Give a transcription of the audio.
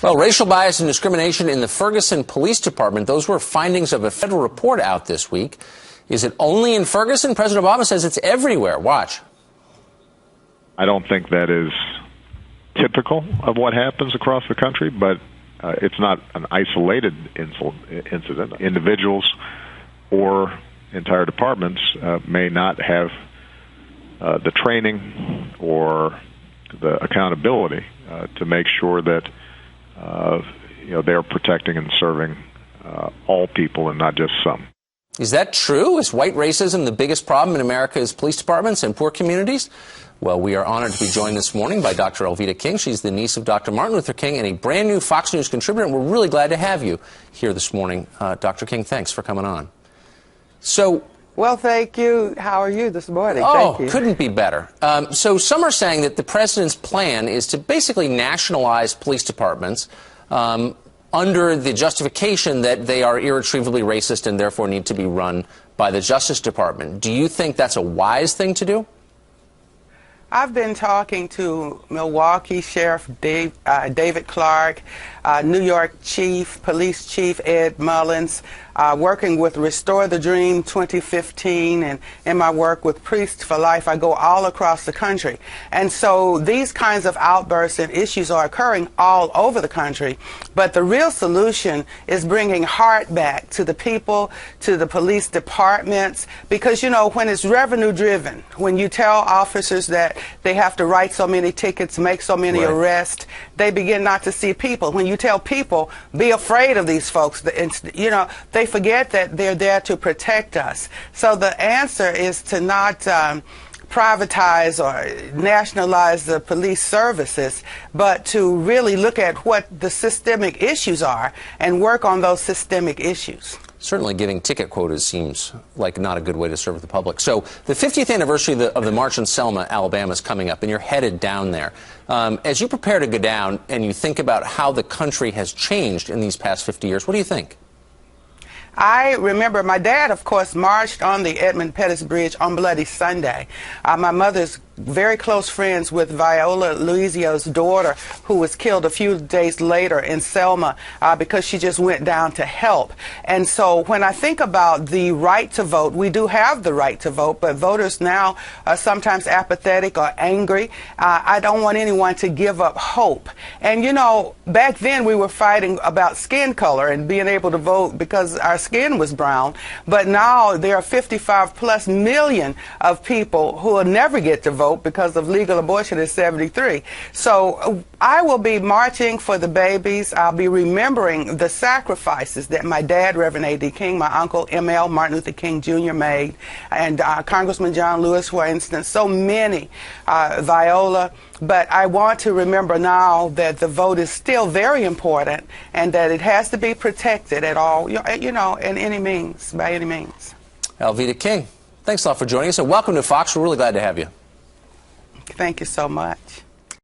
Well, racial bias and discrimination in the Ferguson Police Department, those were findings of a federal report out this week. Is it only in Ferguson? President Obama says it's everywhere. Watch. I don't think that is typical of what happens across the country, but it's not an isolated incident. Individuals or entire departments may not have the training or the accountability to make sure that they're protecting and serving all people and not just some. Is that true? Is white racism the biggest problem in America's police departments and poor communities? Well, we are honored to be joined this morning by Dr. Elvita King. She's the niece of Dr. Martin Luther King and a brand new Fox News contributor, and we're really glad to have you here this morning. Dr. King, thanks for coming on. Well, thank you. How are you this morning? Oh, thank you. Couldn't be better. So some are saying that the president's plan is to basically nationalize police departments under the justification that they are irretrievably racist and therefore need to be run by the Justice Department. Do you think that's a wise thing to do? I've been talking to Milwaukee Sheriff David Clark, New York Police Chief Ed Mullins, working with Restore the Dream 2015, and in my work with Priests for Life, I go all across the country. And so these kinds of outbursts and issues are occurring all over the country. But the real solution is bringing heart back to the people, to the police departments, because, you know, when it's revenue driven, when you tell officers that they have to write so many tickets, make so many arrests, they begin not to see people. When you tell people, be afraid of these folks, you know, they forget that they're there to protect us. So the answer is to not privatize or nationalize the police services, but to really look at what the systemic issues are and work on those systemic issues. Certainly giving ticket quotas seems like not a good way to serve the public. So the 50th anniversary of the March in Selma, Alabama is coming up, and you're headed down there. As you prepare to go down and you think about how the country has changed in these past 50 years, what do you think? I remember my dad, of course, marched on the Edmund Pettus Bridge on Bloody Sunday. My mother's very close friends with Viola Luizio's daughter, who was killed a few days later in Selma because she just went down to help. And so when I think about the right to vote, we do have the right to vote, but voters now are sometimes apathetic or angry. I don't want anyone to give up hope. And, you know, back then we were fighting about skin color and being able to vote because our skin was brown. But now there are 55+ million of people who will never get to vote because of legal abortion in '73. So I will be marching for the babies. I'll be remembering the sacrifices that my dad, Reverend A.D. King, my uncle, M.L. Martin Luther King Jr. made, and Congressman John Lewis, for instance, so many, Viola. But I want to remember now that the vote is still very important and that it has to be protected at all, you know, in any means, by any means. Elvita King, thanks a lot for joining us, and welcome to Fox. We're really glad to have you. Thank you so much.